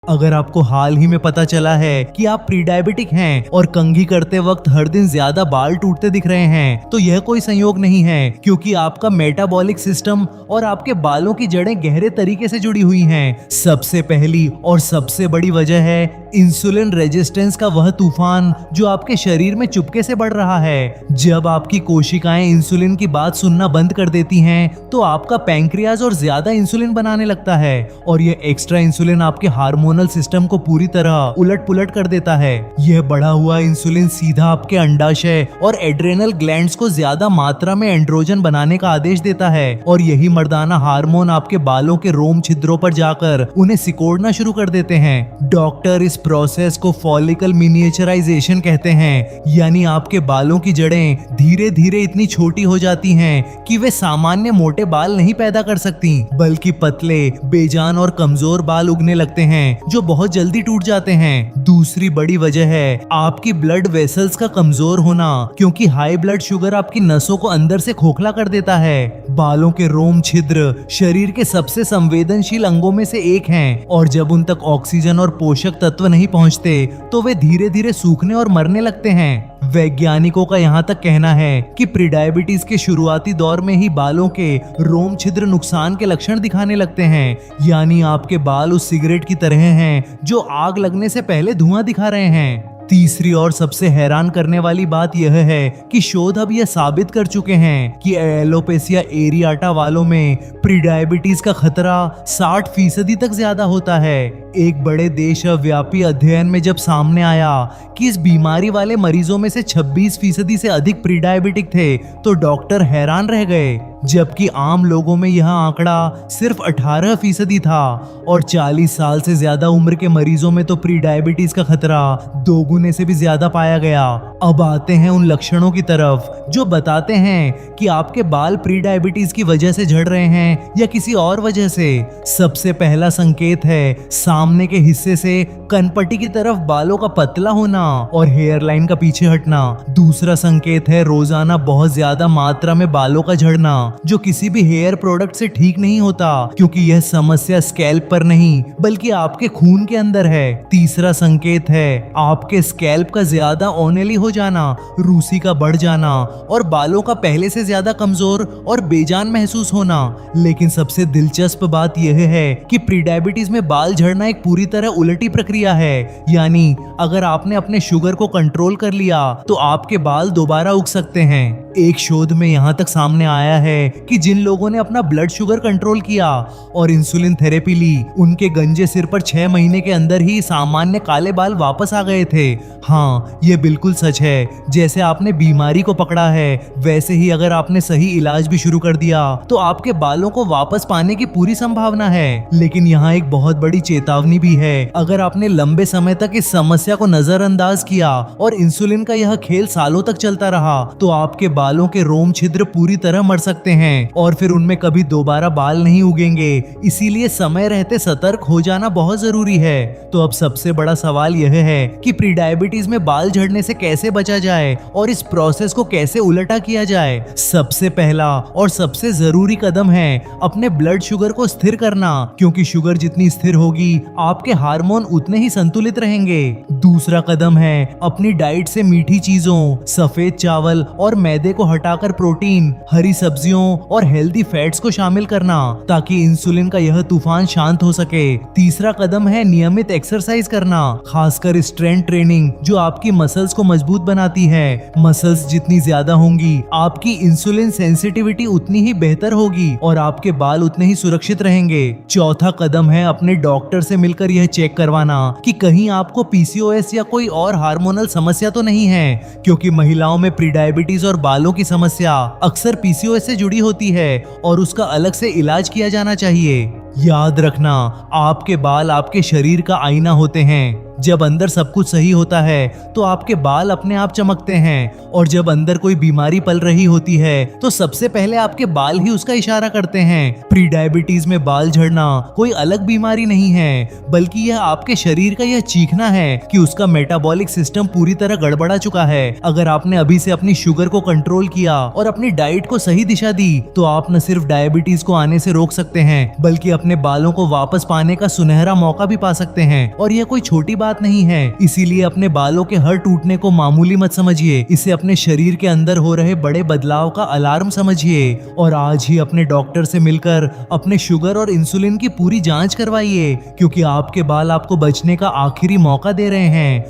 अगर आपको हाल ही में पता चला है कि आप प्री डायबिटिक हैं और कंघी करते वक्त हर दिन ज्यादा बाल टूटते दिख रहे हैं, तो यह कोई संयोग नहीं है, क्योंकि आपका मेटाबॉलिक सिस्टम और आपके बालों की जड़ें गहरे तरीके से जुड़ी हुई हैं। सबसे पहली और सबसे बड़ी वजह है इंसुलिन रेजिस्टेंस का वह तूफान जो आपके शरीर में चुपके से बढ़ रहा है। जब आपकी कोशिकाएं इंसुलिन की बात सुनना बंद कर देती हैं, तो आपका पैंक्रियाज और ज्यादा इंसुलिन बनाने लगता है और ये एक्स्ट्रा इंसुलिन आपके हार्मोनल सिस्टम को पूरी तरह उलट पुलट कर देता है। यह बढ़ा हुआ इंसुलिन सीधा आपके अंडाशय और एड्रेनल ग्लैंड्स को ज्यादा मात्रा में एंड्रोजन बनाने का आदेश देता है और यही मर्दाना हार्मोन आपके बालों के रोम छिद्रों पर जाकर उन्हें सिकोड़ना शुरू कर देते हैं। डॉक्टर इस प्रोसेस को फॉलिकल मिनिएचराइजेशन कहते हैं, यानी आपके बालों की जड़ें धीरे धीरे इतनी छोटी हो जाती हैं कि वे सामान्य मोटे बाल नहीं पैदा कर सकती, बल्कि पतले, बेजान और कमजोर बाल उगने लगते हैं जो बहुत जल्दी टूट जाते हैं। दूसरी बड़ी वजह है आपकी ब्लड वेसल्स का कमजोर होना, क्योंकि हाई ब्लड शुगर आपकी नसों को अंदर से खोखला कर देता है। बालों के रोम छिद्र शरीर के सबसे संवेदनशील अंगों में से एक हैं और जब उन तक ऑक्सीजन और पोषक तत्व नहीं पहुंचते तो वे धीरे धीरे सूखने और मरने लगते हैं। वैज्ञानिकों का यहाँ तक कहना है कि प्रीडायबिटीज के शुरुआती दौर में ही बालों के रोम छिद्र नुकसान के लक्षण दिखाने लगते हैं, यानी आपके बाल उस सिगरेट की तरह हैं जो आग लगने से पहले धुआं दिखा रहे हैं। तीसरी और सबसे हैरान करने वाली बात यह है कि शोध अब यह साबित कर चुके हैं कि एलोपेसिया एरियाटा वालों में प्रीडायबिटीज का खतरा 60% तक ज्यादा होता है। एक बड़े देशव्यापी अध्ययन में जब सामने आया कि इस बीमारी वाले मरीजों में से 26% से अधिक प्रीडायबिटिक थे, तो डॉक्टर हैरान रह गए, जबकि आम लोगों में यह आंकड़ा सिर्फ 18% था और 40 साल से ज्यादा उम्र के मरीजों में तो प्रीडायबिटीज का खतरा 2 गुने से भी ज्यादा पाया गया। अब आते हैं उन लक्षणों की तरफ जो बताते हैं कि आपके बाल प्रीडायबिटीज की वजह से झड़ रहे हैं या किसी और वजह से। सबसे पहला संकेत है सामने के हिस्से से कनपट्टी की तरफ बालों का पतला होना और हेयर लाइन का पीछे हटना। दूसरा संकेत है रोजाना बहुत ज्यादा मात्रा में बालों का झड़ना, जो किसी भी हेयर प्रोडक्ट से ठीक नहीं होता, क्योंकि यह समस्या स्कैल्प पर नहीं बल्कि आपके खून के अंदर है। तीसरा संकेत है आपके स्कैल्प का ज्यादा ओनेली हो जाना, रूसी का बढ़ जाना और बालों का पहले से ज्यादा कमजोर और बेजान महसूस होना। लेकिन सबसे दिलचस्प बात यह है कि प्रीडायबिटीज में बाल झड़ना एक पूरी तरह उलटी प्रक्रिया है, यानी अगर आपने अपने शुगर को कंट्रोल कर लिया तो आपके बाल दोबारा उग सकते हैं। एक शोध में यहाँ तक सामने आया है कि जिन लोगों ने अपना ब्लड शुगर कंट्रोल किया और इंसुलिन थेरेपी ली, उनके गंजे सिर पर 6 महीने के अंदर ही सामान्य काले बाल वापस आ गए थे। हाँ, ये बिल्कुल सच है। जैसे आपने बीमारी को पकड़ा है, वैसे ही अगर आपने सही इलाज भी शुरू कर दिया तो आपके बालों को वापस पाने की पूरी संभावना है। लेकिन यहाँ एक बहुत बड़ी चेतावनी भी है। अगर आपने लंबे समय तक इस समस्या को नजरअंदाज किया और इंसुलिन का यह खेल सालों तक चलता रहा, तो आपके बालों के रोम छिद्र पूरी तरह मर सकते हैं और फिर उनमें कभी दोबारा बाल नहीं उगेंगे। इसीलिए समय रहते सतर्क हो जाना बहुत जरूरी है। तो अब सबसे बड़ा सवाल यह है कि प्रीडायबिटीज में बाल झड़ने से कैसे बचा जाए और इस प्रोसेस को कैसे उलटा किया जाए। सबसे पहला और सबसे जरूरी कदम है अपने ब्लड शुगर को स्थिर करना, क्योंकि शुगर जितनी स्थिर होगी आपके हार्मोन उतने ही संतुलित रहेंगे। दूसरा कदम है अपनी डाइट से मीठी चीजों, सफेद चावल और मैदे को हटाकर प्रोटीन, हरी सब्जियों और हेल्दी फैट्स को शामिल करना, ताकि इंसुलिन का यह तूफान शांत हो सके। तीसरा कदम है नियमित एक्सरसाइज करना, खासकर स्ट्रेंथ ट्रेनिंग जो आपकी मसल्स को मजबूत बनाती है। मसल्स जितनी ज्यादा होंगी, आपकी इंसुलिन सेंसिटिविटी उतनी ही बेहतर होगी और आपके बाल उतने ही सुरक्षित रहेंगे। चौथा कदम है अपने डॉक्टर से मिलकर यह चेक करवाना कि कहीं आपको पीसीओएस या कोई और हार्मोनल समस्या तो नहीं है, क्योंकि महिलाओं में प्रीडायबिटीज और बालों की समस्या अक्सर पीसीओएस से जुड़ी होती है और उसका अलग से इलाज किया जाना चाहिए। याद रखना, आपके बाल आपके शरीर का आईना होते हैं। जब अंदर सब कुछ सही होता है तो आपके बाल अपने आप चमकते हैं, और जब अंदर कोई बीमारी पल रही होती है तो सबसे पहले आपके बाल ही उसका इशारा करते हैं। प्री डायबिटीज में बाल झड़ना कोई अलग बीमारी नहीं है, बल्कि यह आपके शरीर का यह चीखना है कि उसका मेटाबॉलिक सिस्टम पूरी तरह गड़बड़ा चुका है। अगर आपने अभी से अपनी शुगर को कंट्रोल किया और अपनी डाइट को सही दिशा दी तो आप न सिर्फ डायबिटीज को आने से रोक सकते हैं, बल्कि अपने बालों को वापस पाने का सुनहरा मौका भी पा सकते हैं। और यह कोई छोटी बात नहीं है, इसीलिए अपने बालों के हर टूटने को मामूली मत समझिए, इसे अपने शरीर के अंदर हो रहे बड़े बदलाव का अलार्म समझिए। और आज ही अपने डॉक्टर से मिलकर अपने शुगर और इंसुलिन की पूरी जांच करवाइए, क्योंकि आपके बाल आपको बचने का आखिरी मौका दे रहे हैं।